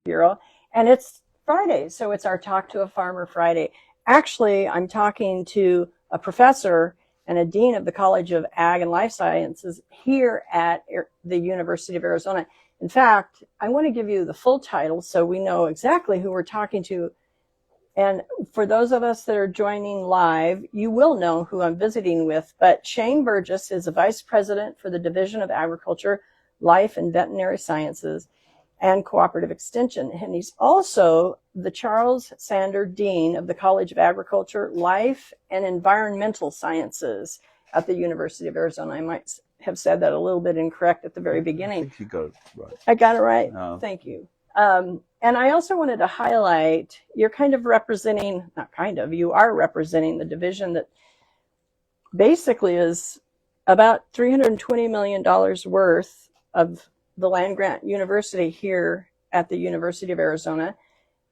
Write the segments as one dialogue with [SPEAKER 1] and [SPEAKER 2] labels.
[SPEAKER 1] Bureau. And it's Friday, so it's our Talk to a Farmer Friday. Actually, I'm talking to a professor and a dean of the College of Ag and Life Sciences here at the University of Arizona. In fact, I want to give you the full title so we know exactly who we're talking to. And for those of us that are joining live, you will know who I'm visiting with. But Shane Burgess is a vice president for the Division of Agriculture, Life and Veterinary Sciences, and Cooperative Extension. And he's also the Charles Sander Dean of the College of Agriculture, Life and Environmental Sciences at the University of Arizona. I might have said that a little bit incorrect at the very beginning.
[SPEAKER 2] I think you got it right.
[SPEAKER 1] I got it right. Thank you. And I also wanted to highlight, you're kind of representing, not kind of, you are representing the division that basically is about $320 million worth of the land grant university here at the University of Arizona.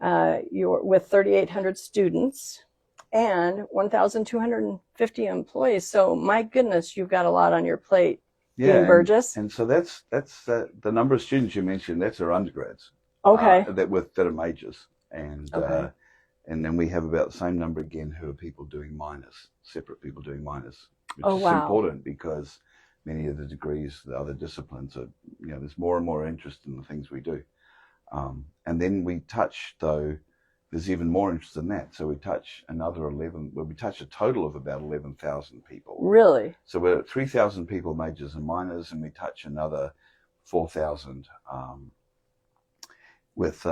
[SPEAKER 1] You're with 3,800 students and 1,250 employees. So my goodness, you've got a lot on your plate, Dean Burgess.
[SPEAKER 2] And so that's the number of students you mentioned. That's our undergrads.
[SPEAKER 1] Okay.
[SPEAKER 2] That are majors, and then we have about the same number again who are people doing minors, separate people doing minors, which is important because many of the degrees, the other disciplines are, there's more and more interest in the things we do, and then we touch there's even more interest in that. So we touch we touch a total of about 11,000 people.
[SPEAKER 1] Really?
[SPEAKER 2] So we're at 3,000 people, majors and minors, and we touch another 4,000. With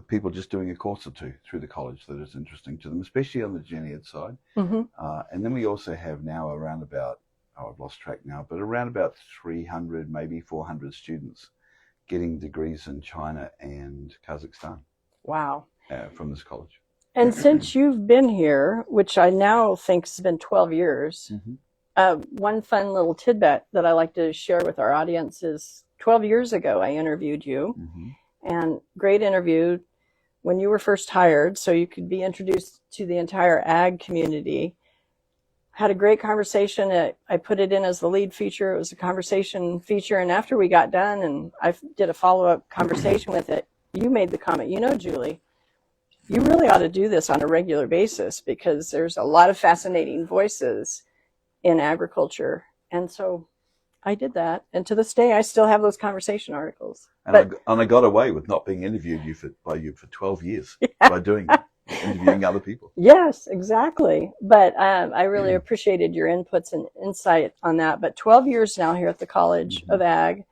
[SPEAKER 2] people just doing a course or two through the college that is interesting to them, especially on the gen ed side.
[SPEAKER 1] Mm-hmm.
[SPEAKER 2] And then we also have now around about, I've lost track now, but around about 300, maybe 400 students getting degrees in China and Kazakhstan.
[SPEAKER 1] Wow.
[SPEAKER 2] From this college.
[SPEAKER 1] And since you've been here, which I now think has been 12 years, one fun little tidbit that I like to share with our audience is 12 years ago I interviewed you. Mm-hmm. And great interview when you were first hired, so you could be introduced to the entire ag community. Had a great conversation. I put it in as the lead feature. It was a conversation feature. And after we got done and I did a follow-up conversation with it, you made the comment, Julie, you really ought to do this on a regular basis because there's a lot of fascinating voices in agriculture. And so I did that, and to this day, I still have those conversation articles.
[SPEAKER 2] And I got away with not being interviewed by you for 12 years by interviewing other people.
[SPEAKER 1] Yes, exactly. But I really appreciated your inputs and insight on that. But 12 years now here at the College of Ag,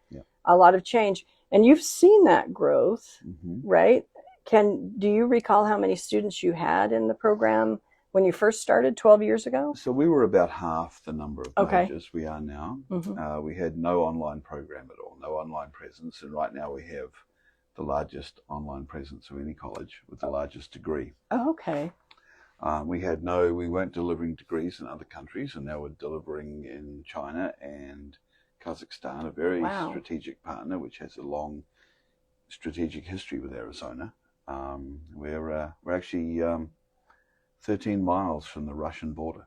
[SPEAKER 1] a lot of change, and you've seen that growth, right? Do you recall how many students you had in the program when you first started 12 years ago?
[SPEAKER 2] So we were about half the number of majors we are now. Mm-hmm. We had no online program at all, no online presence. And right now we have the largest online presence of any college with the largest degree.
[SPEAKER 1] Oh, okay.
[SPEAKER 2] We weren't delivering degrees in other countries, and now we're delivering in China and Kazakhstan, a very strategic partner, which has a long strategic history with Arizona. We're actually 13 miles from the Russian border.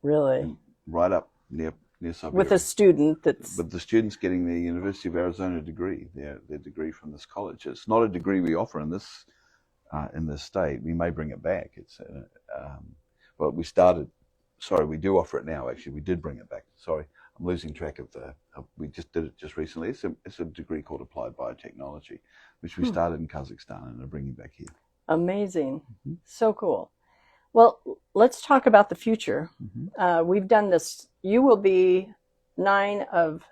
[SPEAKER 1] Really?
[SPEAKER 2] And right up near Siberia.
[SPEAKER 1] With a student
[SPEAKER 2] With the students getting their University of Arizona degree, their degree from this college. It's not a degree we offer in this state. We may bring it back. We do offer it now, actually. We did bring it back. Sorry, I'm losing track of we just did it just recently. It's a degree called Applied Biotechnology, which we started in Kazakhstan and are bringing back here.
[SPEAKER 1] Amazing. Mm-hmm. So cool. Well, let's talk about the future. Mm-hmm. We've done this. You will be 9 of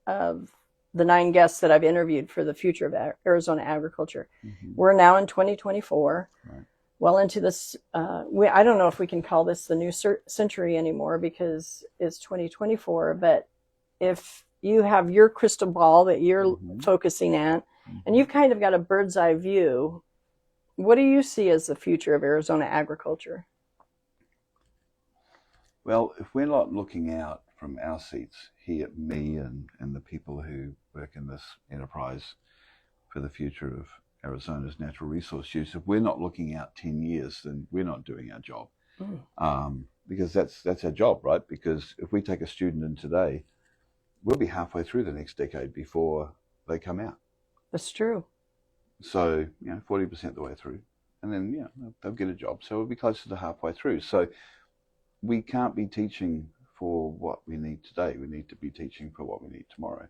[SPEAKER 1] the 9 guests that I've interviewed for the future of Arizona agriculture. Mm-hmm. We're now in 2024. Right. Well into this, I don't know if we can call this the new century anymore because it's 2024. But if you have your crystal ball that you're focusing at, and you've kind of got a bird's eye view, what do you see as the future of Arizona agriculture?
[SPEAKER 2] Well, if we're not looking out from our seats here, me and the people who work in this enterprise for the future of Arizona's natural resource use, if we're not looking out 10 years, then we're not doing our job. Because that's our job, right? Because if we take a student in today, we'll be halfway through the next decade before they come out.
[SPEAKER 1] That's true.
[SPEAKER 2] So, 40% the way through. And then, they'll get a job. So we'll be closer to halfway through. So we can't be teaching for what we need today. We need to be teaching for what we need tomorrow.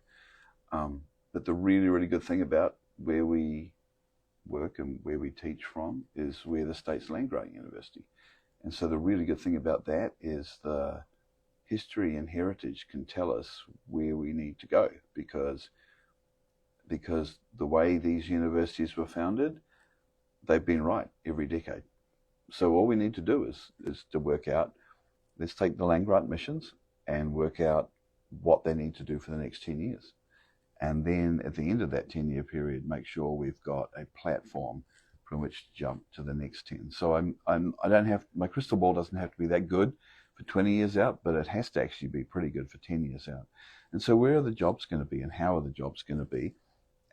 [SPEAKER 2] But the really, really good thing about where we work and where we teach from is we're the state's land grant university. And so the really good thing about that is the history and heritage can tell us where we need to go, because the way these universities were founded, they've been right every decade. So all we need to do is to work out, let's take the land grant missions and work out what they need to do for the next 10 years. And then at the end of that 10-year period, make sure we've got a platform from which to jump to the next 10. So I don't have, my crystal ball doesn't have to be that good for 20 years out, but it has to actually be pretty good for 10 years out. And so where are the jobs going to be and how are the jobs going to be?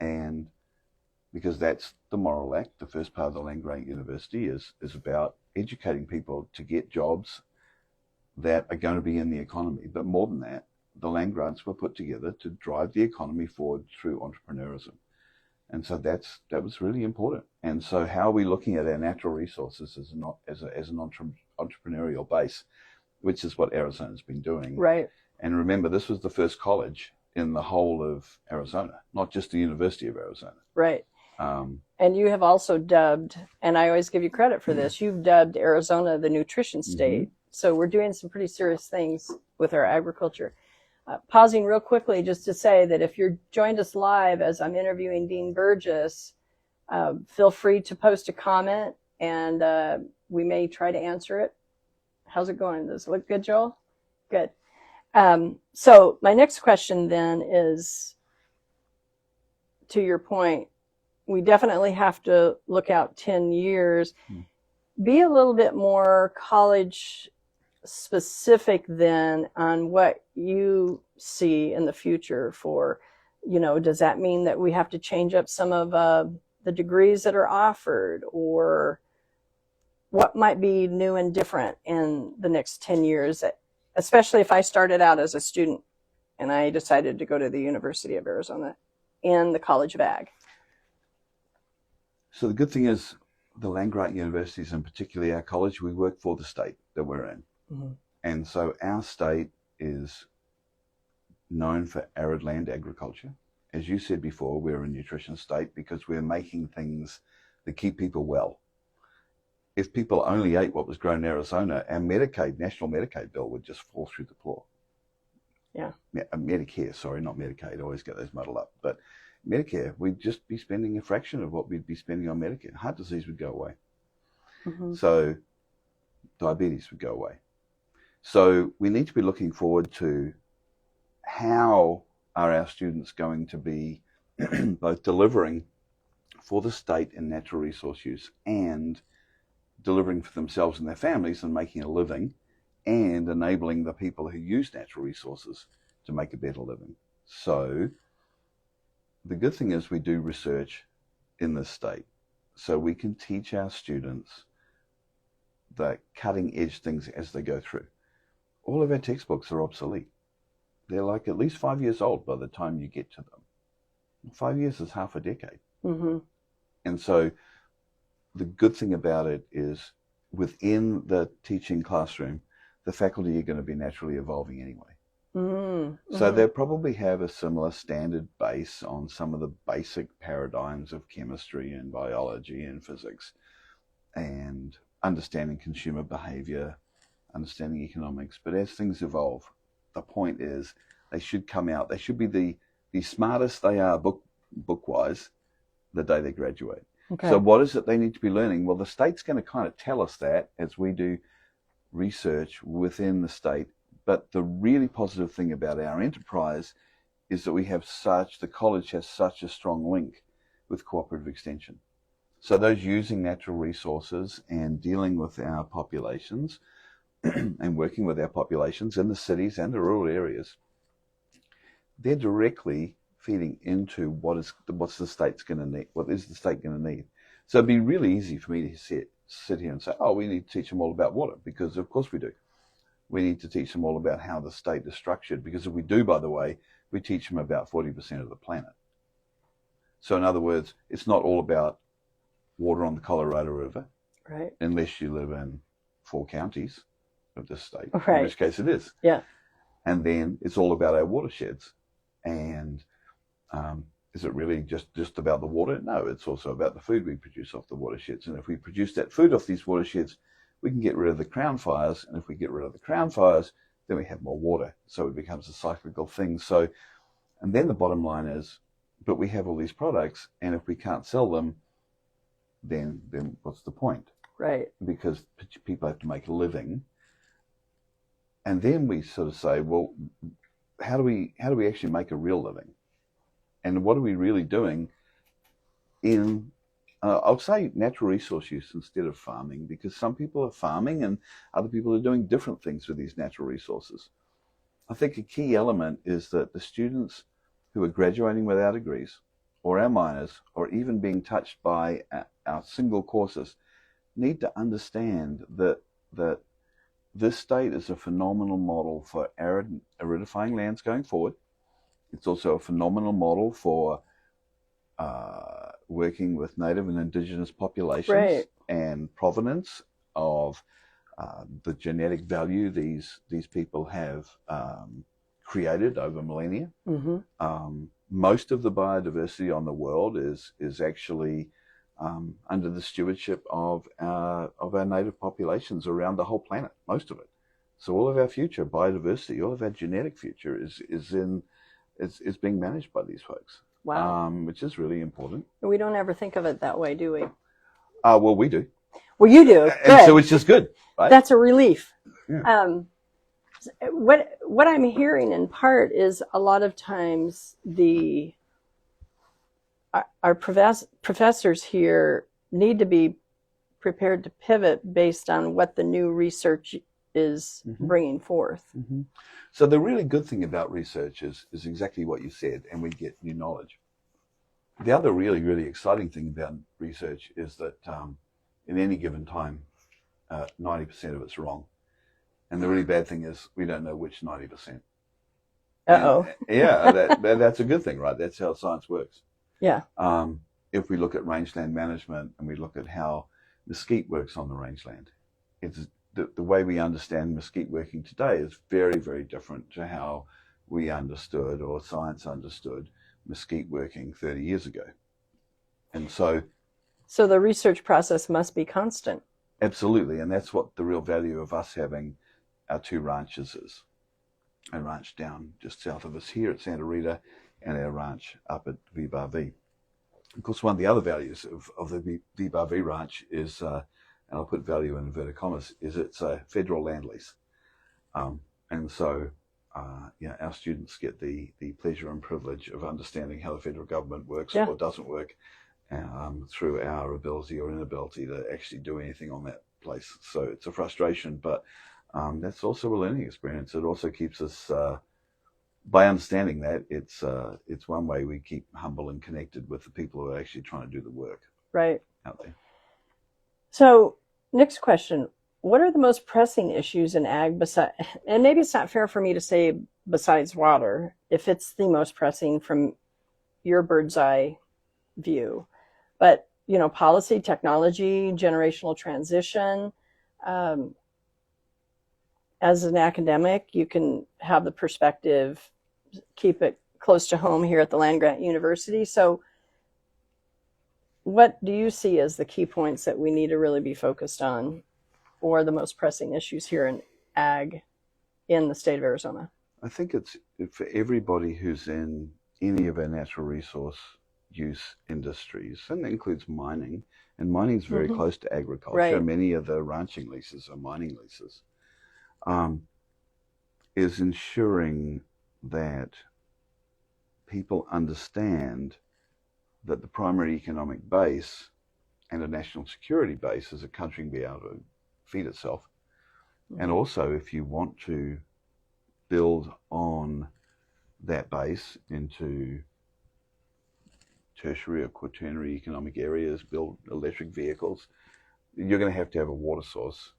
[SPEAKER 2] And because that's the moral act, the first part of the land grant university is about educating people to get jobs that are going to be in the economy. But more than that, the land grants were put together to drive the economy forward through entrepreneurism. And so that was really important. And so how are we looking at our natural resources as an entrepreneurial base, which is what Arizona's been doing.
[SPEAKER 1] Right.
[SPEAKER 2] And remember, this was the first college in the whole of Arizona, not just the University of Arizona.
[SPEAKER 1] Right. And you have also dubbed, and I always give you credit for this, you've dubbed Arizona the nutrition state. Mm-hmm. So we're doing some pretty serious things with our agriculture. Pausing real quickly just to say that if you're joined us live as I'm interviewing Dean Burgess, feel free to post a comment and we may try to answer it. How's it going? Does it look good, Joel? Good. So my next question then is, to your point, we definitely have to look out 10 years. Be a little bit more college specific then on what you see in the future for, does that mean that we have to change up some of the degrees that are offered, or what might be new and different in the next 10 years, especially if I started out as a student and I decided to go to the University of Arizona and the College of Ag?
[SPEAKER 2] So the good thing is the land grant universities, and particularly our college, we work for the state that we're in. Mm-hmm. And so our state is known for arid land agriculture. As you said before, we're a nutrition state because we're making things that keep people well. If people only ate what was grown in Arizona, our national Medicaid bill would just fall through the floor.
[SPEAKER 1] Yeah.
[SPEAKER 2] Medicare, sorry, not Medicaid. I always get those muddled up. But Medicare, we'd just be spending a fraction of what we'd be spending on Medicare. Heart disease would go away. Mm-hmm. So diabetes would go away. So we need to be looking forward to how are our students going to be both delivering for the state in natural resource use and delivering for themselves and their families and making a living, and enabling the people who use natural resources to make a better living. So the good thing is we do research in this state, so we can teach our students the cutting edge things as they go through. All of our textbooks are obsolete. They're like at least 5 years old by the time you get to them. 5 years is half a decade. Mm-hmm. And so the good thing about it is within the teaching classroom, the faculty are going to be naturally evolving anyway. Mm-hmm. So they'll probably have a similar standard base on some of the basic paradigms of chemistry and biology and physics and understanding consumer behavior, understanding economics. But as things evolve, the point is they should come out, they should be the smartest they are book-wise the day they graduate. Okay. So what is it they need to be learning? Well, the state's going to kind of tell us that as we do research within the state. But the really positive thing about our enterprise is that the college has such a strong link with cooperative extension. So those using natural resources and dealing with our populations and working with our populations in the cities and the rural areas, they're directly feeding into what's the state's going to need, what is the state going to need. So it'd be really easy for me to sit here and say, we need to teach them all about water, because of course we do. We need to teach them all about how the state is structured, because if we do, by the way, we teach them about 40% of the planet. So in other words, it's not all about water on the Colorado River,
[SPEAKER 1] right?
[SPEAKER 2] Unless you live in 4 counties of this state,
[SPEAKER 1] Right.
[SPEAKER 2] in which case it is.
[SPEAKER 1] Yeah.
[SPEAKER 2] And then it's all about our watersheds. And is it really just about the water? No, it's also about the food we produce off the watersheds. And if we produce that food off these watersheds, we can get rid of the crown fires. And if we get rid of the crown fires, then we have more water. So it becomes a cyclical thing. So, and then the bottom line is, but we have all these products, and if we can't sell them, then what's the point?
[SPEAKER 1] Right.
[SPEAKER 2] Because people have to make a living. And then we sort of say, well, how do we actually make a real living? And what are we really doing in, I would say, natural resource use instead of farming, because some people are farming and other people are doing different things with these natural resources. I think a key element is that the students who are graduating with our degrees, or our minors, or even being touched by our single courses, need to understand that this state is a phenomenal model for aridifying lands going forward. It's also a phenomenal model for working with native and indigenous populations,
[SPEAKER 1] right,
[SPEAKER 2] and provenance of the genetic value these people have created over millennia.
[SPEAKER 1] Mm-hmm.
[SPEAKER 2] Most of the biodiversity on the world is actually under the stewardship of our native populations around the whole planet, most of it. So all of our future biodiversity, all of our genetic future is being managed by these folks.
[SPEAKER 1] Wow.
[SPEAKER 2] Which is really important.
[SPEAKER 1] We don't ever think of it that way, do we?
[SPEAKER 2] Well, we do.
[SPEAKER 1] Well, you do.
[SPEAKER 2] And so it's just good, right?
[SPEAKER 1] That's a relief.
[SPEAKER 2] Yeah.
[SPEAKER 1] What I'm hearing in part is a lot of times our professors here need to be prepared to pivot based on what the new research is bringing forth.
[SPEAKER 2] Mm-hmm. So the really good thing about research is exactly what you said, and we get new knowledge. The other really, really exciting thing about research is that in any given time, 90% of it's wrong. And the really bad thing is we don't know which 90%.
[SPEAKER 1] Uh-oh.
[SPEAKER 2] Yeah, that's a good thing, right? That's how science works.
[SPEAKER 1] Yeah.
[SPEAKER 2] If we look at rangeland management and we look at how mesquite works on the rangeland, it's the way we understand mesquite working today is very, very different to how we understood, or science understood, mesquite working 30 years ago. And so
[SPEAKER 1] the research process must be constant.
[SPEAKER 2] Absolutely, and that's what the real value of us having our 2 ranches is. A ranch down just south of us here at Santa Rita, and our ranch up at V-Bar-V. Of course, one of the other values of the V-Bar-V ranch is, and I'll put value in inverted commas, is it's a federal land lease. And so our students get the pleasure and privilege of understanding how the federal government works or doesn't work through our ability or inability to actually do anything on that place. So it's a frustration, but that's also a learning experience. It also keeps us, by understanding that, it's one way we keep humble and connected with the people who are actually trying to do the work out there.
[SPEAKER 1] So next question, what are the most pressing issues in ag besides, and maybe it's not fair for me to say besides water, if it's the most pressing from your bird's eye view, but policy, technology, generational transition. As an academic, you can have the perspective, keep it close to home here at the Land Grant University. So what do you see as the key points that we need to really be focused on, or the most pressing issues here in ag in the state of Arizona?
[SPEAKER 2] I think it's for everybody who's in any of our natural resource use industries, and that includes mining, and mining is very close to agriculture.
[SPEAKER 1] Right.
[SPEAKER 2] Many of the ranching leases are mining leases. Is ensuring that people understand that the primary economic base and a national security base is a country can be able to feed itself. And also, if you want to build on that base into tertiary or quaternary economic areas, build electric vehicles, you're going to have a water source.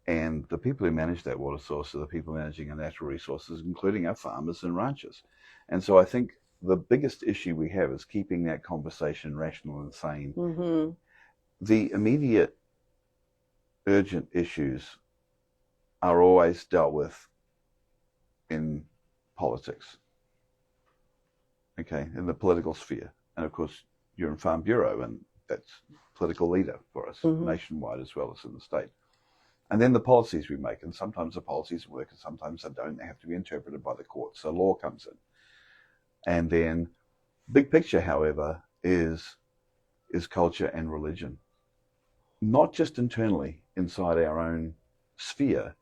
[SPEAKER 2] And the people who manage that water source are the people managing our natural resources, including our farmers and ranchers. And so I think the biggest issue we have is keeping that conversation rational and sane.
[SPEAKER 1] Mm-hmm.
[SPEAKER 2] The immediate urgent issues are always dealt with in politics, okay, in the political sphere. And of course, you're in Farm Bureau, and that's political leader for us, nationwide as well as in the state. And then the policies we make, and sometimes the policies work and sometimes they don't. They have to be interpreted by the courts. So law comes in. And then big picture, however, is culture and religion. Not just internally inside our own sphere,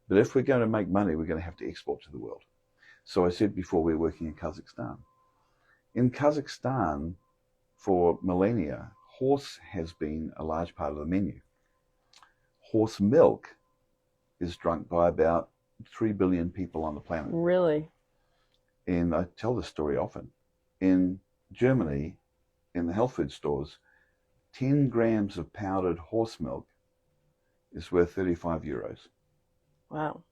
[SPEAKER 2] but if we're going to make money, we're going to have to export to the world. So I said before, we're working in Kazakhstan. In Kazakhstan, for millennia, horse has been a large part of the menu. Horse milk is drunk by about 3 billion people on the planet.
[SPEAKER 1] Really?
[SPEAKER 2] And I tell this story often. In Germany, in the health food stores, 10 grams of powdered horse milk is worth 35 euros.
[SPEAKER 1] Wow.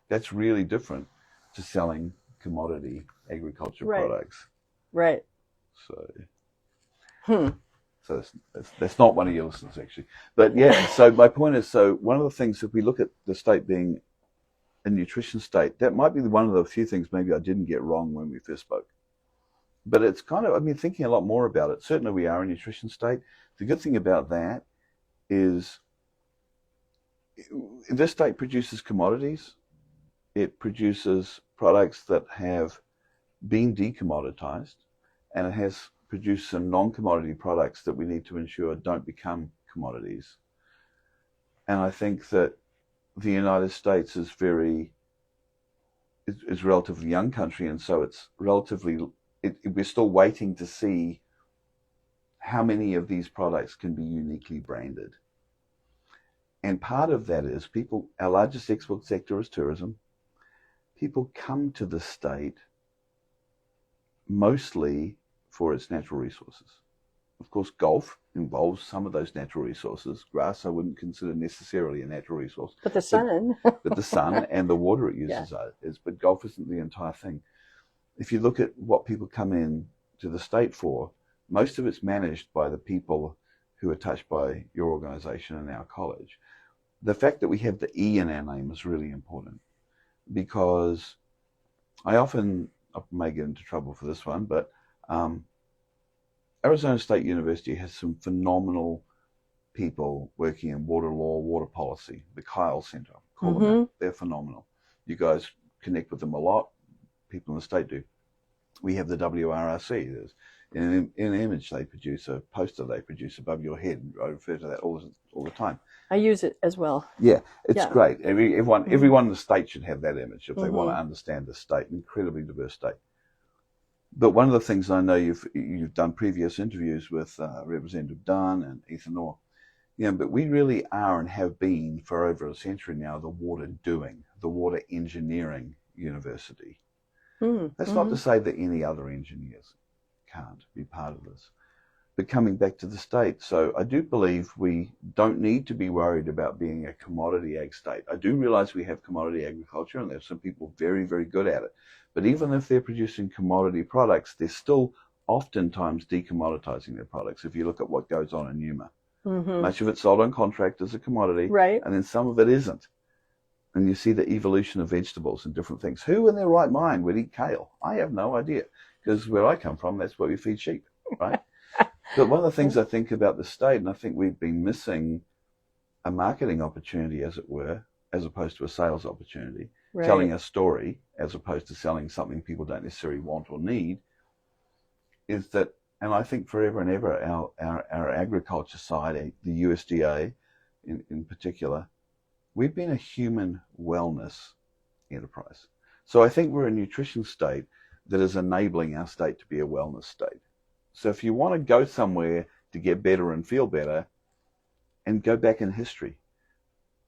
[SPEAKER 2] That's really different to selling commodity agriculture products.
[SPEAKER 1] Right.
[SPEAKER 2] So, so that's not one of your listeners, actually. But yeah, so my point is, so one of the things, if we look at the state being a nutrition state, that might be one of the few things maybe I didn't get wrong when we first spoke. But it's kind of, I've been thinking a lot more about it. Certainly we are a nutrition state. The good thing about that is this state produces commodities. It produces products that have been decommoditized, and it has produced some non-commodity products that we need to ensure don't become commodities. And I think that the United States is relatively young country, and so it's relatively, we're still waiting to see how many of these products can be uniquely branded. And part of that is our largest export sector is tourism. People come to the state mostly for its natural resources. Of course, golf involves some of those natural resources. Grass I wouldn't consider necessarily a natural resource.
[SPEAKER 1] But the sun.
[SPEAKER 2] But the sun and the water it uses is. But golf isn't the entire thing. If you look at what people come in to the state for, most of it's managed by the people who are touched by your organization and our college. The fact that we have the E in our name is really important, because I may get into trouble for this one, but Arizona State University has some phenomenal people working in water law, water policy. The Kyle Center, call them that. They're phenomenal. You guys connect with them a lot. People in the state do. We have the WRRC. There's an image they produce, a poster they produce above your head. I refer to that all the time.
[SPEAKER 1] I use it as well.
[SPEAKER 2] Yeah, it's great. Everyone in the state should have that image if they want to understand the state, an incredibly diverse state. But one of the things I know you've done previous interviews with Representative Dunn and Ethan Orr, but we really are and have been for over a century now the water engineering university. That's not to say that any other engineers can't be part of this. But coming back to the state, so I do believe we don't need to be worried about being a commodity ag state. I do realize we have commodity agriculture, and there's some people very, very good at it. But even if they're producing commodity products, they're still oftentimes decommoditizing their products. If you look at what goes on in Yuma, much of it's sold on contract as a commodity,
[SPEAKER 1] right?
[SPEAKER 2] And then some of it isn't. And you see the evolution of vegetables and different things. Who in their right mind would eat kale? I have no idea, because where I come from, that's where we feed sheep, right? But one of the things I think about the state, and I think we've been missing a marketing opportunity, as it were, as opposed to a sales opportunity, telling a story as opposed to selling something people don't necessarily want or need, is that, and I think forever and ever, our agriculture side, the USDA in particular, we've been a human wellness enterprise. So I think we're a nutrition state that is enabling our state to be a wellness state. So if you want to go somewhere to get better and feel better, and go back in history,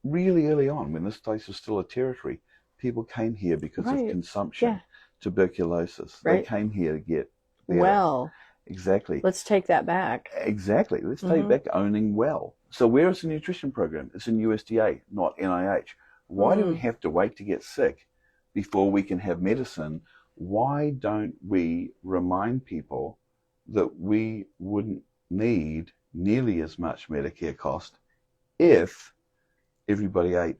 [SPEAKER 2] really early on, when this place was still a territory, people came here because of consumption, tuberculosis. They came here to get better. Well. Exactly.
[SPEAKER 1] Let's take that back.
[SPEAKER 2] Exactly. Let's take back owning well. So where is the nutrition program? It's in USDA, not NIH. Why do we have to wait to get sick before we can have medicine why don't we remind people that we wouldn't need nearly as much Medicare cost if everybody ate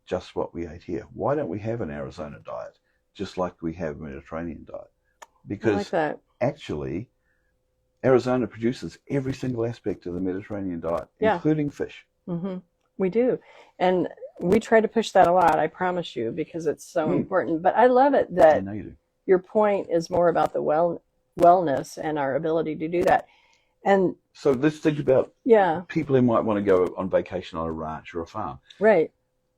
[SPEAKER 2] just what we ate here? Why don't we have an Arizona diet just like we have a Mediterranean diet? Because actually, Arizona produces every single aspect of the Mediterranean diet, including fish.
[SPEAKER 1] Mm-hmm. We do. And we try to push that a lot, I promise you, because it's so important. But I love it that your point is more about the wellness and our ability to do that. And
[SPEAKER 2] so let's think about people who might want to go on vacation on a ranch or a farm.
[SPEAKER 1] Right.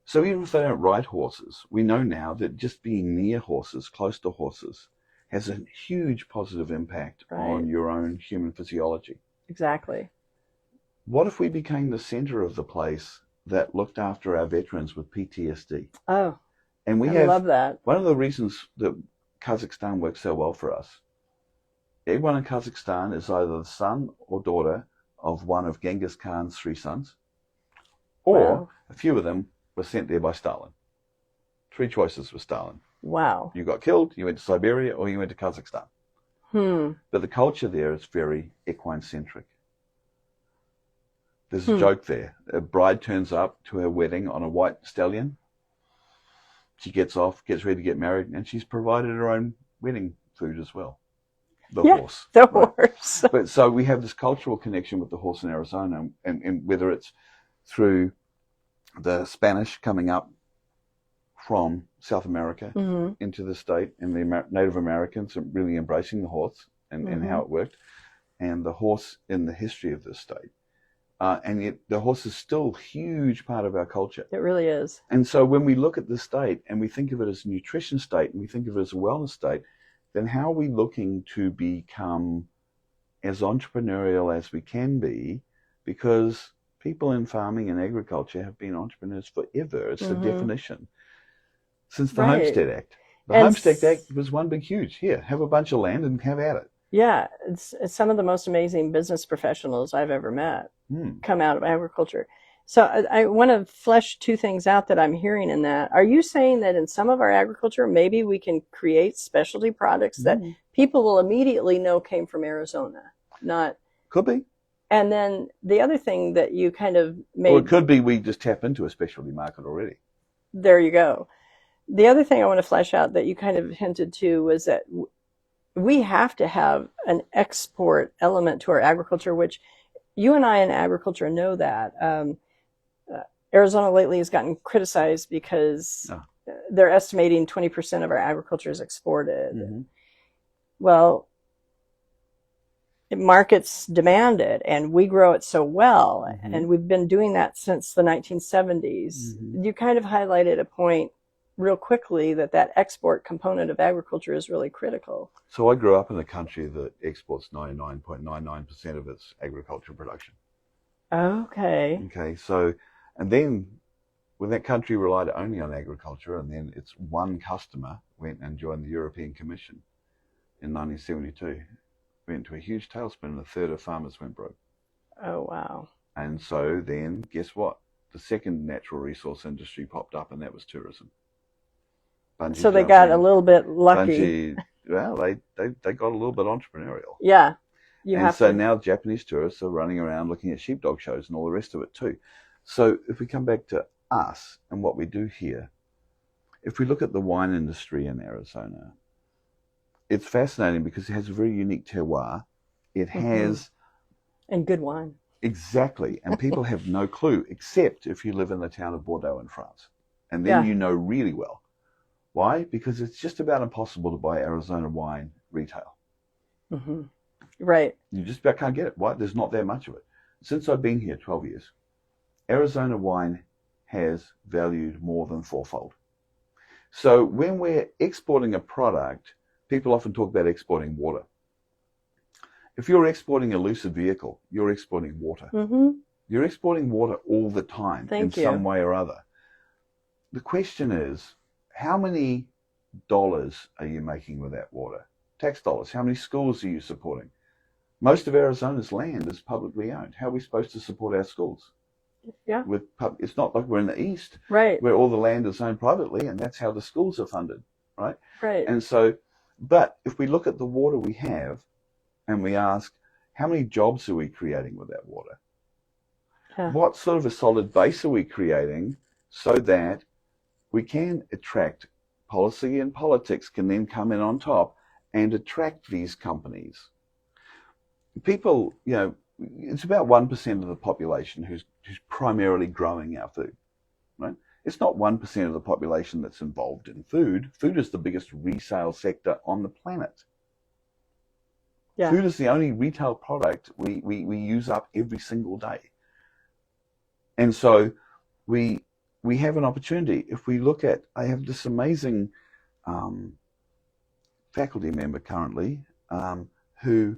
[SPEAKER 2] So even if they don't ride horses, we know now that just being near horses, close to horses, has a huge positive impact on your own human physiology.
[SPEAKER 1] Exactly.
[SPEAKER 2] What if we became the center of the place that looked after our veterans with PTSD?
[SPEAKER 1] Oh,
[SPEAKER 2] and
[SPEAKER 1] I love that.
[SPEAKER 2] One of the reasons that Kazakhstan works so well for us, everyone in Kazakhstan is either the son or daughter of one of Genghis Khan's 3 sons, or a few of them were sent there by Stalin. 3 choices with Stalin.
[SPEAKER 1] Wow.
[SPEAKER 2] You got killed, you went to Siberia, or you went to Kazakhstan. But the culture there is very equine-centric. There's a joke there. A bride turns up to her wedding on a white stallion. She gets off, gets ready to get married, and she's provided her own wedding food as well. The horse.
[SPEAKER 1] The horse.
[SPEAKER 2] But so we have this cultural connection with the horse in Arizona, and whether it's through the Spanish coming up from South America into the state, and the Native Americans are really embracing the horse and how it worked, and the horse in the history of this state. And yet the horse is still a huge part of our culture.
[SPEAKER 1] It really is.
[SPEAKER 2] And so when we look at this state and we think of it as a nutrition state and we think of it as a wellness state, then how are we looking to become as entrepreneurial as we can be? Because people in farming and agriculture have been entrepreneurs forever. It's the definition. Since the Homestead Act. The Homestead Act was one big huge. Here, have a bunch of land and have at it.
[SPEAKER 1] Yeah, it's some of the most amazing business professionals I've ever met come out of agriculture. So I want to flesh 2 things out that I'm hearing in that. Are you saying that in some of our agriculture, maybe we can create specialty products that people will immediately know came from Arizona?
[SPEAKER 2] Could be.
[SPEAKER 1] And then the other thing that you kind of made...
[SPEAKER 2] Or it could be we just tap into a specialty market already.
[SPEAKER 1] There you go. The other thing I want to flesh out that you kind of hinted to was that we have to have an export element to our agriculture, which you and I in agriculture know that. Arizona lately has gotten criticized because they're estimating 20% of our agriculture is exported. Well, markets demand it, and we grow it so well, and we've been doing that since the 1970s. You kind of highlighted a point real quickly that export component of agriculture is really critical.
[SPEAKER 2] So I grew up in a country that exports 99.99% of its agricultural production.
[SPEAKER 1] Okay.
[SPEAKER 2] Okay, so, and then when that country relied only on agriculture, and then its one customer went and joined the European Commission in 1972, went to a huge tailspin, and a third of farmers went broke.
[SPEAKER 1] Oh, wow.
[SPEAKER 2] And so then, guess what? The second natural resource industry popped up, and that was tourism.
[SPEAKER 1] So they got a little bit lucky.
[SPEAKER 2] Well, they got a little bit entrepreneurial.
[SPEAKER 1] Yeah.
[SPEAKER 2] So now Japanese tourists are running around looking at sheepdog shows and all the rest of it too. So if we come back to us and what we do here, if we look at the wine industry in Arizona, it's fascinating because it has a very unique terroir. It has...
[SPEAKER 1] And good wine.
[SPEAKER 2] Exactly. And people have no clue, except if you live in the town of Bordeaux in France. And then you know really well. Why? Because it's just about impossible to buy Arizona wine retail.
[SPEAKER 1] Right.
[SPEAKER 2] You just about can't get it. Why? There's not that much of it. Since I've been here 12 years, Arizona wine has valued more than 4-fold. So when we're exporting a product, people often talk about exporting water. If you're exporting a lucid vehicle, you're exporting water. You're exporting water all the time in some way or other. The question is, how many dollars are you making with that water? Tax dollars. How many schools are you supporting? Most of Arizona's land is publicly owned. How are we supposed to support our schools?
[SPEAKER 1] Yeah.
[SPEAKER 2] It's not like we're in the East,
[SPEAKER 1] right,
[SPEAKER 2] where all the land is owned privately, and that's how the schools are funded, right?
[SPEAKER 1] Right.
[SPEAKER 2] And so But if we look at the water we have and we ask, how many jobs are we creating with that water?
[SPEAKER 1] Yeah.
[SPEAKER 2] What sort of a solid base are we creating so that we can attract policy, and politics can then come in on top and attract these companies? People, it's about 1% of the population who's primarily growing our food, right? It's not 1% of the population that's involved in food. Food is the biggest resale sector on the planet. Yeah. Food is the only retail product we use up every single day. And so we have an opportunity. If we look at, I have this amazing faculty member currently who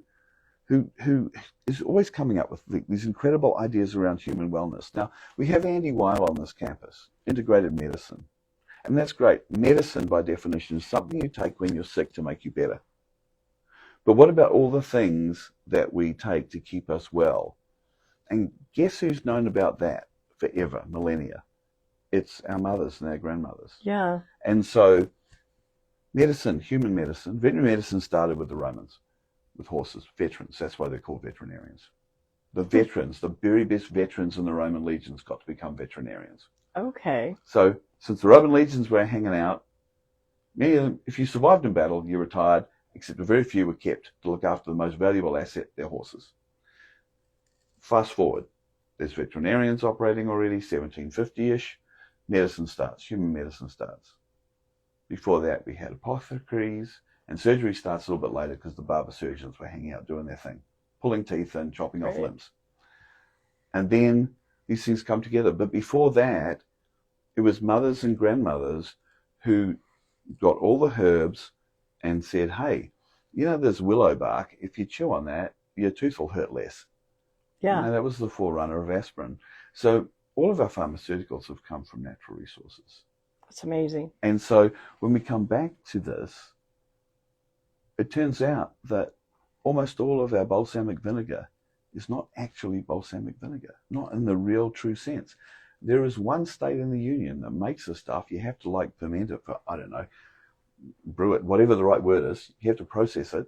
[SPEAKER 2] is always coming up with these incredible ideas around human wellness. Now, we have Andy Weil on this campus, integrated medicine. And that's great. Medicine, by definition, is something you take when you're sick to make you better. But what about all the things that we take to keep us well? And guess who's known about that forever, millennia? It's our mothers and our grandmothers.
[SPEAKER 1] Yeah.
[SPEAKER 2] And so medicine, human medicine, veterinary medicine started with the Romans, with horses, veterans. That's why they're called veterinarians. The veterans, the very best veterans in the Roman legions got to become veterinarians.
[SPEAKER 1] Okay.
[SPEAKER 2] So since the Roman legions were hanging out, many of them, if you survived in battle, you retired, except a very few were kept to look after the most valuable asset, their horses. Fast forward, there's veterinarians operating already, 1750-ish. Medicine starts, human medicine starts. Before that, we had apothecaries, and surgery starts a little bit later because the barber surgeons were hanging out doing their thing, pulling teeth and chopping off limbs. And then these things come together. But before that, it was mothers and grandmothers who got all the herbs and said, hey, there's willow bark. If you chew on that, your tooth will hurt less.
[SPEAKER 1] Yeah.
[SPEAKER 2] That was the forerunner of aspirin. So all of our pharmaceuticals have come from natural resources.
[SPEAKER 1] That's amazing.
[SPEAKER 2] And so when we come back to this, it turns out that almost all of our balsamic vinegar is not actually balsamic vinegar, not in the real true sense. There is one state in the union that makes this stuff. You have to ferment it for, I don't know, brew it, whatever the right word is. You have to process it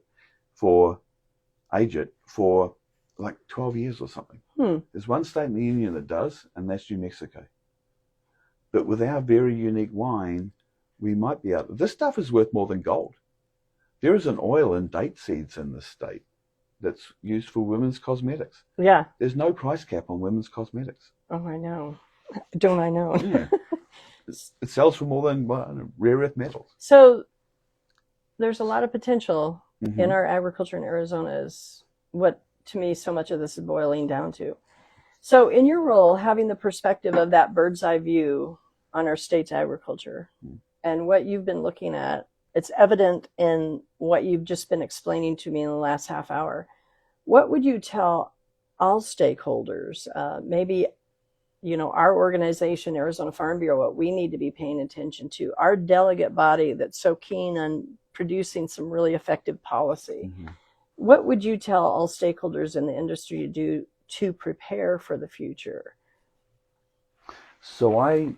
[SPEAKER 2] age it for 12 years or something. There's one state in the union that does, and that's New Mexico. But with our very unique wine, we might be able. This stuff is worth more than gold. There is an oil in date seeds in this state that's used for women's cosmetics.
[SPEAKER 1] Yeah.
[SPEAKER 2] There's no price cap on women's cosmetics.
[SPEAKER 1] Oh, I know. Don't I know?
[SPEAKER 2] Yeah. It sells for more than rare earth metals.
[SPEAKER 1] So there's a lot of potential in our agriculture in Arizona, is what, to me, so much of this is boiling down to. So in your role, having the perspective of that bird's eye view on our state's agriculture and what you've been looking at, it's evident in what you've just been explaining to me in the last half hour. What would you tell all stakeholders, maybe, our organization, Arizona Farm Bureau, what we need to be paying attention to, our delegate body that's so keen on producing some really effective policy? What would you tell all stakeholders in the industry to do to prepare for the future?
[SPEAKER 2] So I'm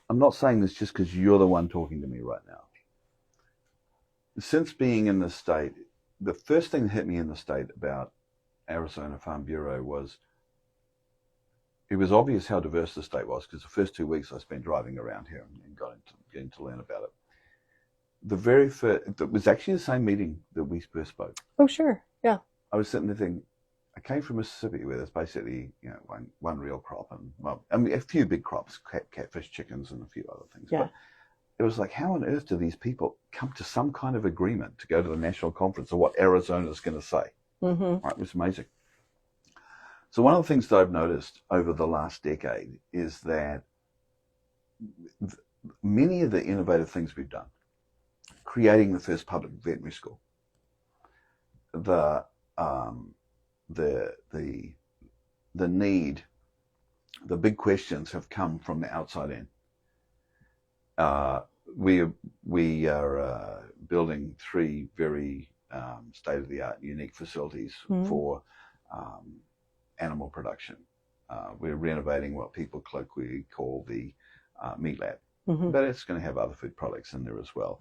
[SPEAKER 2] not saying this just because you're the one talking to me right now. Since being in the state, the first thing that hit me in the state about Arizona Farm Bureau was, it was obvious how diverse the state was, because the first 2 weeks I spent driving around here and getting to learn about it. The very first, it was actually the same meeting that we first spoke.
[SPEAKER 1] Oh, sure. Yeah. I
[SPEAKER 2] was sitting there thinking, I came from Mississippi, where there's basically, one real crop, and a few big crops, catfish, chickens, and a few other things.
[SPEAKER 1] Yeah.
[SPEAKER 2] But it was like, how on earth do these people come to some kind of agreement to go to the national conference of what Arizona is going to say? Right, it was amazing. So one of the things that I've noticed over the last decade is that many of the innovative things we've done, creating the first public veterinary school, the need, the big questions have come from the outside in. We are building 3 very state-of-the-art, unique facilities for animal production. We're renovating what people colloquially call the meat lab, but it's going to have other food products in there as well.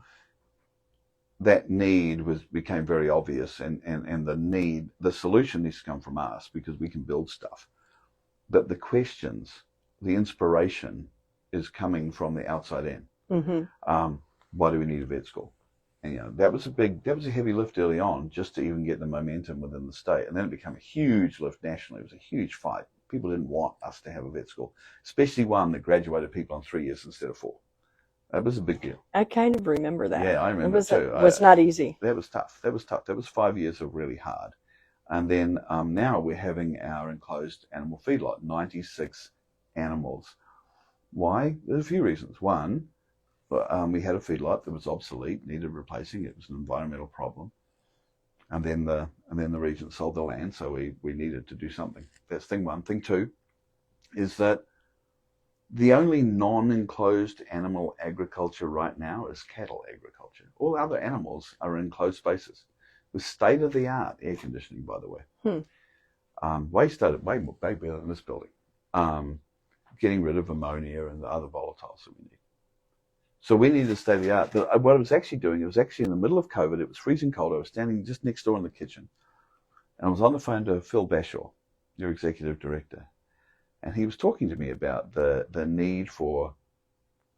[SPEAKER 2] that need became very obvious, and the solution needs to come from us because we can build stuff. But the questions, the inspiration is coming from the outside in.
[SPEAKER 1] Mm-hmm.
[SPEAKER 2] Why do we need a vet school? And that was a heavy lift early on just to even get the momentum within the state. And then it became a huge lift nationally. It was a huge fight. People didn't want us to have a vet school, especially one that graduated people in 3 years instead of 4. That was a big deal.
[SPEAKER 1] I kind of remember that.
[SPEAKER 2] Yeah, I remember too.
[SPEAKER 1] It was not easy.
[SPEAKER 2] That was tough. That was 5 years of really hard. And then now we're having our enclosed animal feedlot, 96 animals. Why? There's a few reasons. One, we had a feedlot that was obsolete, needed replacing. It was an environmental problem. And then the regent sold the land, so we needed to do something. That's thing one. Thing two is that the only non-enclosed animal agriculture right now is cattle agriculture. All other animals are in enclosed spaces with state-of-the-art air conditioning, by the way. Way better than this building. Getting rid of ammonia and the other volatiles that we need. So we needed state-of-the-art. What I was actually doing, it was actually in the middle of COVID. It was freezing cold. I was standing just next door in the kitchen. And I was on the phone to Phil Bashaw, your executive director. And he was talking to me about the need for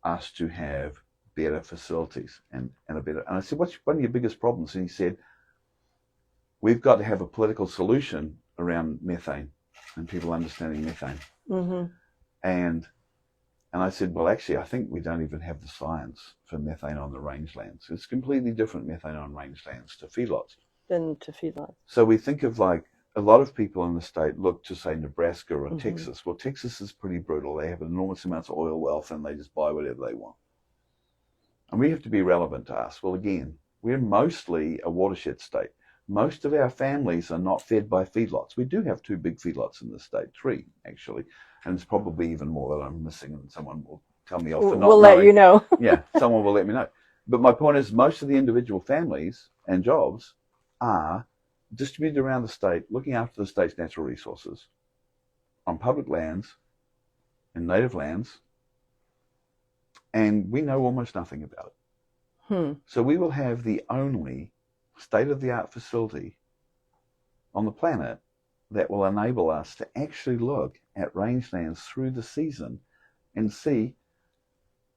[SPEAKER 2] us to have better facilities and I said, what's one of your biggest problems? And he said, we've got to have a political solution around methane and people understanding methane. Mm-hmm. And I said, well, actually, I think we don't even have the science for methane on the rangelands. It's completely different methane on rangelands to feedlots.
[SPEAKER 1] Than to feedlots.
[SPEAKER 2] So we think of like, a lot of people in the state look to, say, Nebraska or Texas. Well, Texas is pretty brutal. They have enormous amounts of oil wealth and they just buy whatever they want. And we have to be relevant to us. Well, again, we're mostly a watershed state. Most of our families are not fed by feedlots. We do have 2 big feedlots in the state, 3 actually. And it's probably even more that I'm missing, and someone will tell me off for not knowing.
[SPEAKER 1] We'll let you know.
[SPEAKER 2] Yeah, someone will let me know. But my point is, most of the individual families and jobs are distributed around the state, looking after the state's natural resources on public lands and native lands, and we know almost nothing about it. So we will have the only state-of-the-art facility on the planet that will enable us to actually look at rangelands through the season and see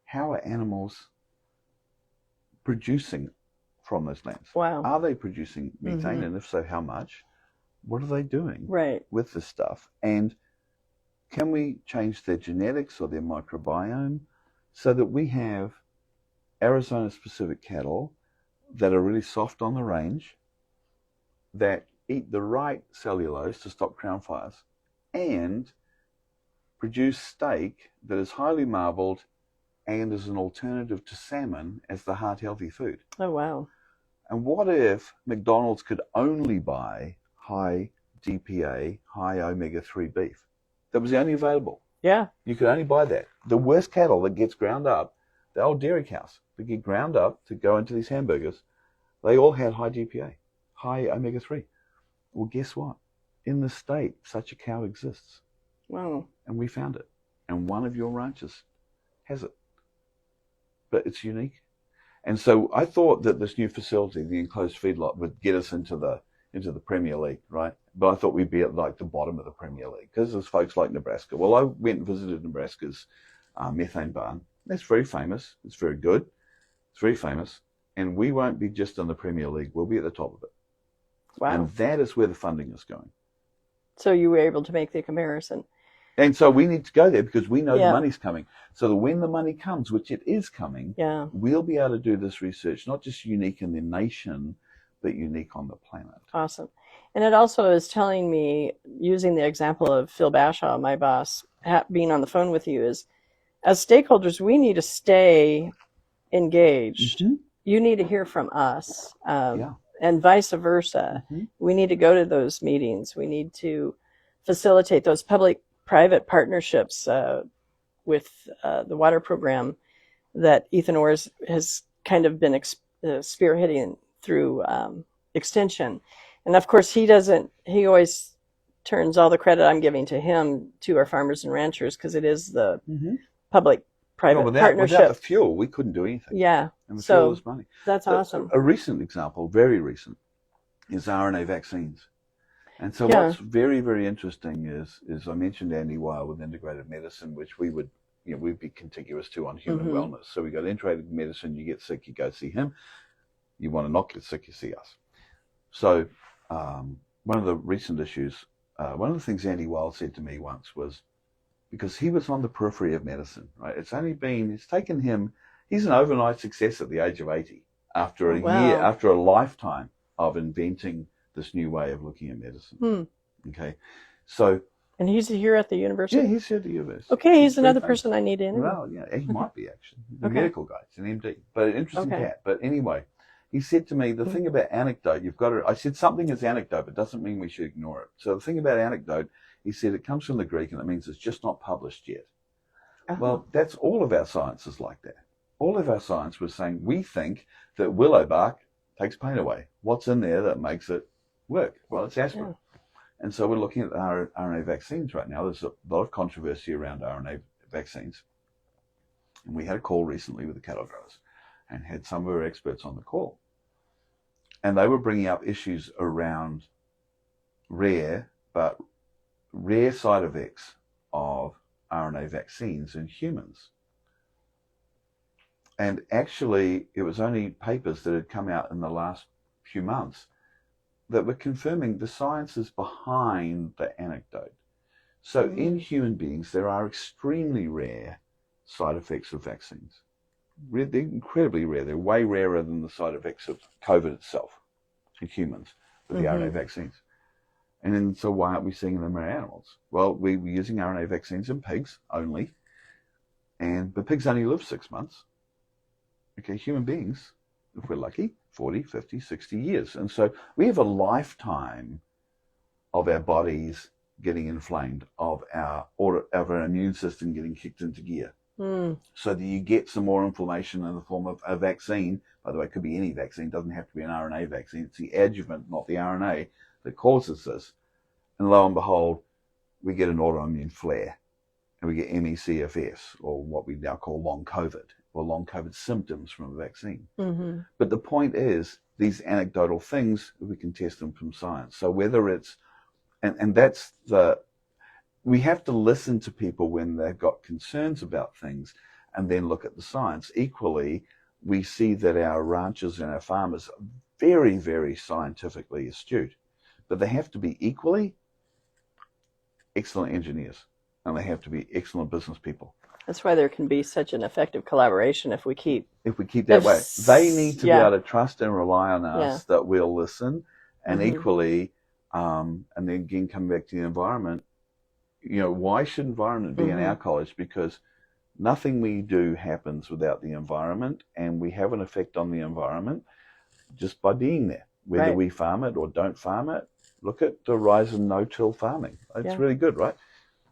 [SPEAKER 2] how are animals producing from those lands.
[SPEAKER 1] Wow.
[SPEAKER 2] Are they producing methane? And if so, how much? What are they doing with this stuff? And can we change their genetics or their microbiome so that we have Arizona-specific cattle that are really soft on the range, that eat the right cellulose to stop crown fires, and produce steak that is highly marbled and is an alternative to salmon as the heart-healthy food.
[SPEAKER 1] Oh, wow.
[SPEAKER 2] And what if McDonald's could only buy high DPA, high omega-3 beef? That was the only available.
[SPEAKER 1] Yeah.
[SPEAKER 2] You could only buy that. The worst cattle that gets ground up, the old dairy cows that get ground up to go into these hamburgers, they all had high DPA, high omega-3. Well, guess what? In the state, such a cow exists.
[SPEAKER 1] Wow.
[SPEAKER 2] And we found it. And one of your ranches has it. But it's unique. And so I thought that this new facility, the enclosed feedlot, would get us into the Premier League, right? But I thought we'd be at like the bottom of the Premier League because there's folks like Nebraska. Well, I went and visited Nebraska's methane barn. That's very famous. It's very good. It's very famous. And we won't be just in the Premier League. We'll be at the top of it.
[SPEAKER 1] Wow.
[SPEAKER 2] And that is where the funding is going.
[SPEAKER 1] So you were able to make the comparison.
[SPEAKER 2] And so we need to go there because we know the money's coming. So that when the money comes, which it is coming, we'll be able to do this research, not just unique in the nation, but unique on the planet.
[SPEAKER 1] Awesome. And it also is telling me, using the example of Phil Bashaw, my boss, being on the phone with you, is as stakeholders, we need to stay engaged. Mm-hmm. You need to hear from us, and vice versa. Mm-hmm. We need to go to those meetings. We need to facilitate those public-private partnerships with the water program that Ethan Orr has kind of been spearheading through extension. And of course, he always turns all the credit I'm giving to him to our farmers and ranchers because it is the public-private partnership.
[SPEAKER 2] Without the fuel, we couldn't do anything.
[SPEAKER 1] Yeah.
[SPEAKER 2] and we see all this money.
[SPEAKER 1] That's awesome.
[SPEAKER 2] A recent example, very recent, is RNA vaccines. And so what's very, very interesting is I mentioned Andy Weil with integrated medicine, which we would, we'd be contiguous to on human wellness. So we got integrated medicine, you get sick, you go see him. You want to not get sick, you see us. So one of the recent issues, one of the things Andy Weil said to me once was, because he was on the periphery of medicine, right? It's taken him, he's an overnight success at the age of 80 after a year, after a lifetime of inventing this new way of looking at medicine. Okay. So.
[SPEAKER 1] And he's here at the university?
[SPEAKER 2] Yeah, he's here at the university.
[SPEAKER 1] Okay, he's another person I need to interview.
[SPEAKER 2] Well, yeah, he might be actually. He's a medical guy. He's an MD. But an interesting cat. But anyway, he said to me, the thing about anecdote, I said something is anecdote, but doesn't mean we should ignore it. So the thing about anecdote, he said it comes from the Greek and it means it's just not published yet. Well, that's all of our science is like that. All of our science was saying, we think that willow bark takes pain away. What's in there that makes it work? Well, it's aspirin. And so we're looking at RNA vaccines right now. There's a lot of controversy around RNA vaccines. And we had a call recently with the cattle growers and had some of our experts on the call. And they were bringing up issues around rare side effects of RNA vaccines in humans. And actually, it was only papers that had come out in the last few months that were confirming the science is behind the anecdote. So in human beings, there are extremely rare side effects of vaccines. They're incredibly rare. They're way rarer than the side effects of COVID itself in humans with the RNA vaccines. And then, so why aren't we seeing them in animals? Well, we were using RNA vaccines in pigs only, but pigs only live 6 months. Okay, human beings, if we're lucky, 40, 50, 60 years. And so we have a lifetime of our bodies getting inflamed, of our immune system getting kicked into gear. So that you get some more inflammation in the form of a vaccine. By the way, it could be any vaccine, it doesn't have to be an RNA vaccine. It's the adjuvant, not the RNA, that causes this. And lo and behold, we get an autoimmune flare and we get ME/CFS, or what we now call long COVID, or long COVID symptoms from a vaccine. But the point is, these anecdotal things, we can test them from science. So whether it's, and that's we have to listen to people when they've got concerns about things and then look at the science. Equally, we see that our ranchers and our farmers are very, very scientifically astute, but they have to be equally excellent engineers, and they have to be excellent business people.
[SPEAKER 1] That's why there can be such an effective collaboration if we keep
[SPEAKER 2] that way. They need to be able to trust and rely on us that we'll listen, and equally, and then again, coming back to the environment, why should environment be in our college? Because nothing we do happens without the environment, and we have an effect on the environment just by being there. Whether we farm it or don't farm it, look at the rise in no-till farming. It's really good, right?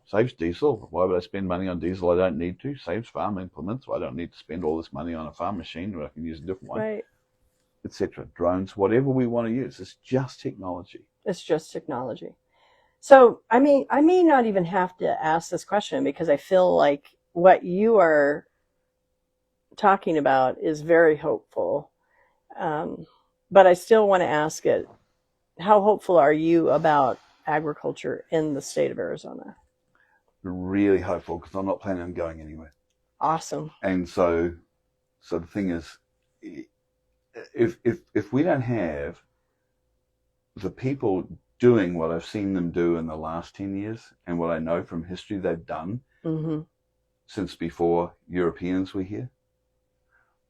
[SPEAKER 2] Saves diesel. Why would I spend money on diesel I don't need to? Saves farm implements. I don't need to spend all this money on a farm machine where I can use a different one, etc. Drones, whatever we want to use. It's just technology.
[SPEAKER 1] It's just technology. So, I may not even have to ask this question because I feel like what you are talking about is very hopeful. But I still want to ask it, how hopeful are you about agriculture in the state of Arizona?
[SPEAKER 2] Really hopeful, because I'm not planning on going anywhere.
[SPEAKER 1] Awesome.
[SPEAKER 2] And so the thing is, if we don't have the people doing what I've seen them do in the last 10 years, and what I know from history they've done since before Europeans were here,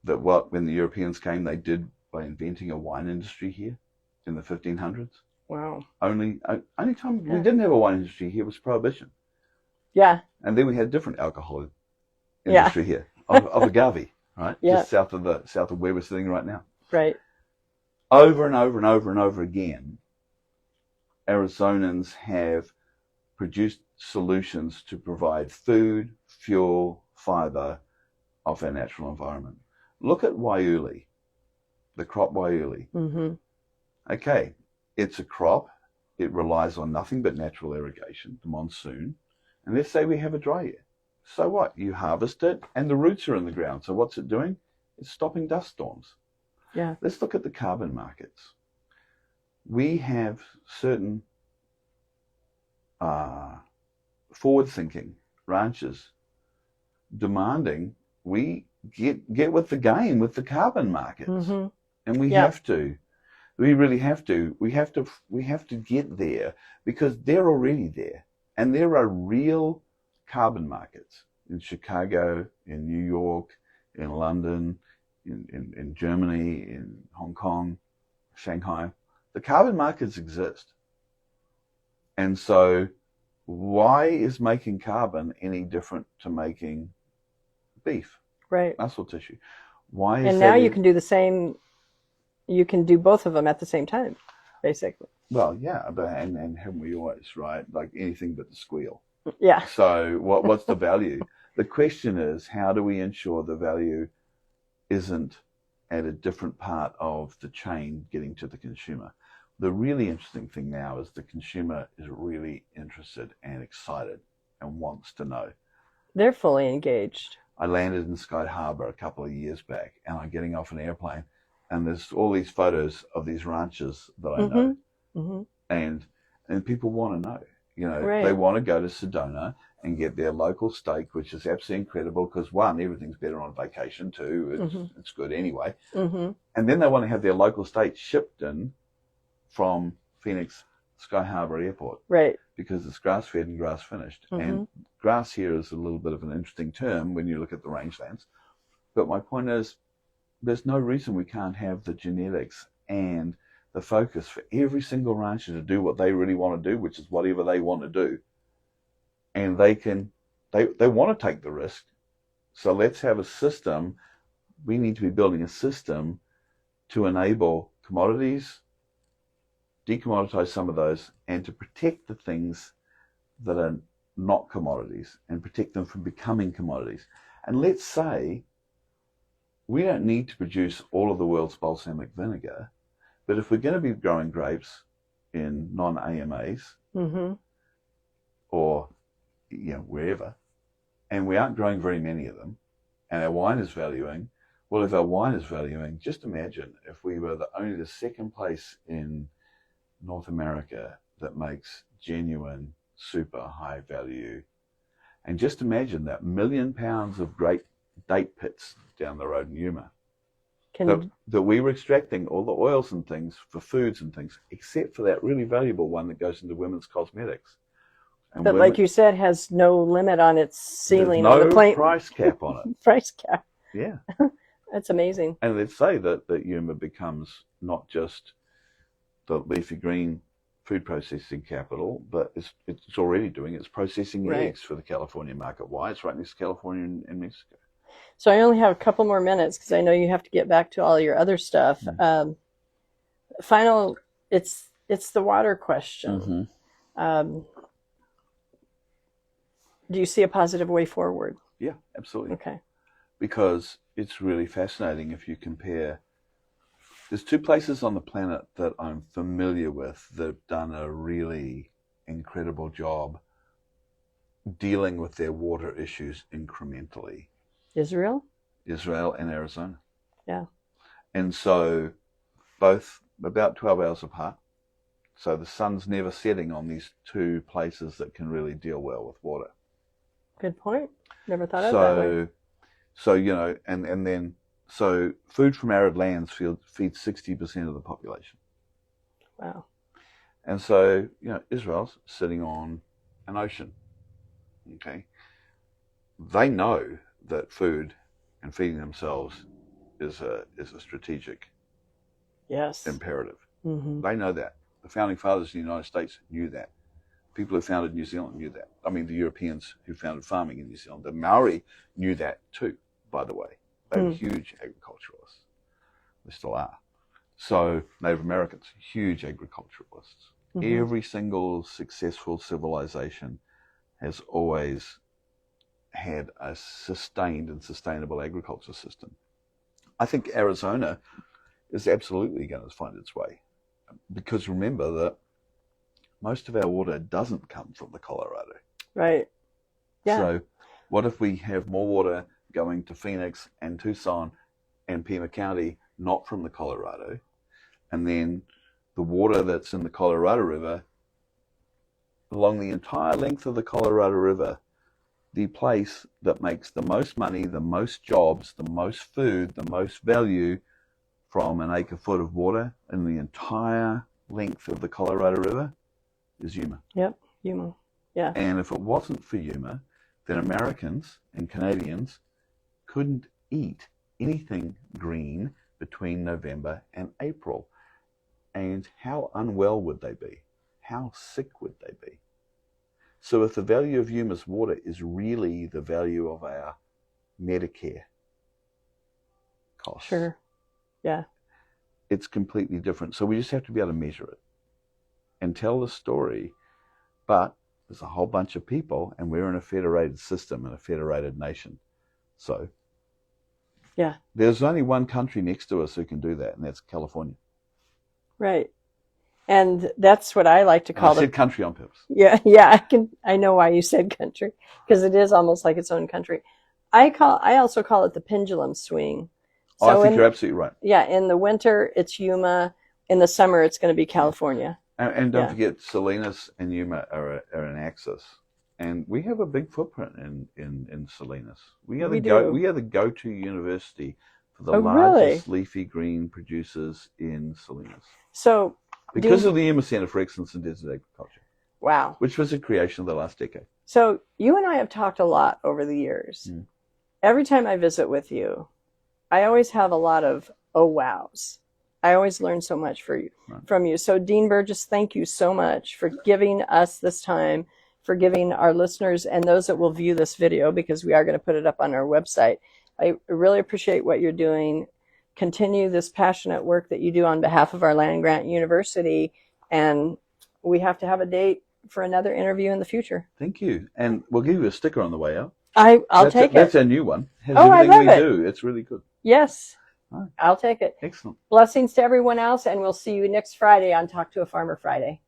[SPEAKER 2] when the Europeans came, they did by inventing a wine industry here in the 1500s.
[SPEAKER 1] Wow.
[SPEAKER 2] Only time we didn't have a wine industry here was Prohibition.
[SPEAKER 1] Yeah.
[SPEAKER 2] And then we had different alcohol industry here of agave, right?
[SPEAKER 1] Yeah.
[SPEAKER 2] Just south of where we're sitting right now.
[SPEAKER 1] Right.
[SPEAKER 2] Over and over and over and over again, Arizonans have produced solutions to provide food, fuel, fiber of our natural environment. Look at Waiuli, the crop Waiuli. Okay, it's a crop. It relies on nothing but natural irrigation, the monsoon. And let's say we have a dry year. So what? You harvest it and the roots are in the ground. So what's it doing? It's stopping dust storms.
[SPEAKER 1] Yeah.
[SPEAKER 2] Let's look at the carbon markets. We have certain forward-thinking ranchers demanding we get with the game with the carbon markets, and we have to. We really have to. We have to get there because they're already there, and there are real carbon markets in Chicago, in New York, in London, in Germany, in Hong Kong, Shanghai. The carbon markets exist, and so why is making carbon any different to making beef,
[SPEAKER 1] right,
[SPEAKER 2] muscle tissue? Why is
[SPEAKER 1] and now you can do the same. You can do both of them at the same time, basically.
[SPEAKER 2] Well, yeah, but and haven't we always, right? Like anything but the squeal.
[SPEAKER 1] Yeah.
[SPEAKER 2] So what's the value? The question is, how do we ensure the value isn't at a different part of the chain getting to the consumer? The really interesting thing now is the consumer is really interested and excited and wants to know.
[SPEAKER 1] They're fully engaged.
[SPEAKER 2] I landed in Sky Harbor a couple of years back, and I'm getting off an airplane, and there's all these photos of these ranches that I know, and people want to know. You know, they want to go to Sedona and get their local steak, which is absolutely incredible because one, everything's better on vacation. Two, it's good anyway. And then they want to have their local steak shipped in from Phoenix Sky Harbor Airport,
[SPEAKER 1] right?
[SPEAKER 2] Because it's grass-fed and grass-finished. And grass here is a little bit of an interesting term when you look at the rangelands. But my point is, there's no reason we can't have the genetics and the focus for every single rancher to do what they really want to do, which is whatever they want to do. And they want to take the risk. So let's have a system. We need to be building a system to enable commodities, decommoditize some of those, and to protect the things that are not commodities and protect them from becoming commodities. And let's say we don't need to produce all of the world's balsamic vinegar, but if we're going to be growing grapes in non-AMAs or wherever, and we aren't growing very many of them, and our wine is valuing, well, if our wine is valuing, just imagine if we were only the second place in North America that makes genuine, super high value. And just imagine that 1 million pounds of great date pits down the road in Yuma. That we were extracting all the oils and things for foods and things, except for that really valuable one that goes into women's cosmetics. And
[SPEAKER 1] but like you said, has no limit on its ceiling.
[SPEAKER 2] There's
[SPEAKER 1] on the plate.
[SPEAKER 2] Price cap on it.
[SPEAKER 1] Price cap.
[SPEAKER 2] Yeah.
[SPEAKER 1] That's amazing.
[SPEAKER 2] And let's say that Yuma becomes not just the leafy green food processing capital, but it's already doing. It's processing eggs for the California market. Why? It's right next to California and Mexico.
[SPEAKER 1] So I only have a couple more minutes because I know you have to get back to all your other stuff. Final, it's the water question. Do you see a positive way forward?
[SPEAKER 2] Yeah, absolutely.
[SPEAKER 1] Okay.
[SPEAKER 2] Because it's really fascinating if you compare. There's two places on the planet that I'm familiar with that have done a really incredible job dealing with their water issues incrementally. Israel and Arizona.
[SPEAKER 1] Yeah.
[SPEAKER 2] And so both about 12 hours apart. So the sun's never setting on these two places that can really deal well with water.
[SPEAKER 1] Good point. Never thought of that way.
[SPEAKER 2] So, and then food from arid lands feeds 60% of the population.
[SPEAKER 1] Wow.
[SPEAKER 2] And so, Israel's sitting on an ocean. Okay. They know that food and feeding themselves is a strategic imperative. They know that. The founding fathers of the United States knew that. People who founded New Zealand knew that. I mean, the Europeans who founded farming in New Zealand, the Maori knew that too, by the way. They were huge agriculturalists. They still are. So Native Americans, huge agriculturalists. Every single successful civilization has always had a sustained and sustainable agriculture system. I think Arizona is absolutely going to find its way. Because remember that most of our water doesn't come from the Colorado.
[SPEAKER 1] Right. Yeah.
[SPEAKER 2] So what if we have more water going to Phoenix and Tucson and Pima County, not from the Colorado. And then the water that's in the Colorado River, along the entire length of the Colorado River, the place that makes the most money, the most jobs, the most food, the most value from an acre foot of water in the entire length of the Colorado River is Yuma.
[SPEAKER 1] Yep, Yuma. Yeah.
[SPEAKER 2] And if it wasn't for Yuma, then Americans and Canadians couldn't eat anything green between November and April. And how unwell would they be? How sick would they be? So if the value of Yuma's water is really the value of our Medicare costs,
[SPEAKER 1] sure, yeah,
[SPEAKER 2] it's completely different. So we just have to be able to measure it and tell the story. But there's a whole bunch of people, and we're in a federated system and a federated nation. So
[SPEAKER 1] yeah,
[SPEAKER 2] there's only one country next to us who can do that, and that's California.
[SPEAKER 1] Right. And that's what I like to call
[SPEAKER 2] I said country on purpose.
[SPEAKER 1] Yeah, I know why you said country, because it is almost like its own country. I also call it the pendulum swing. So
[SPEAKER 2] I think you're absolutely right.
[SPEAKER 1] Yeah, in the winter it's Yuma, in the summer it's going to be California.
[SPEAKER 2] And don't forget, Salinas and Yuma are an axis, and we have a big footprint in Salinas. We are the go-to university for the largest leafy green producers in Salinas.
[SPEAKER 1] So
[SPEAKER 2] because of the Yuma Center for Excellence in Desert Agriculture.
[SPEAKER 1] Wow.
[SPEAKER 2] Which was a creation of the last decade.
[SPEAKER 1] So you and I have talked a lot over the years. Mm. Every time I visit with you, I always have a lot of oh wows. I always learn so much from you. So Dean Burgess, thank you so much for giving us this time, for giving our listeners and those that will view this video, because we are going to put it up on our website. I really appreciate what you're doing. Continue this passionate work that you do on behalf of our land grant university, and we have to have a date for another interview in the future.
[SPEAKER 2] Thank you, and we'll give you a sticker on the way out.
[SPEAKER 1] I'll take it.
[SPEAKER 2] That's a new one. Has
[SPEAKER 1] I love it.
[SPEAKER 2] Do. It's really good.
[SPEAKER 1] Yes,
[SPEAKER 2] right.
[SPEAKER 1] I'll take it.
[SPEAKER 2] Excellent.
[SPEAKER 1] Blessings to everyone else, and we'll see you next Friday on Talk to a Farmer Friday.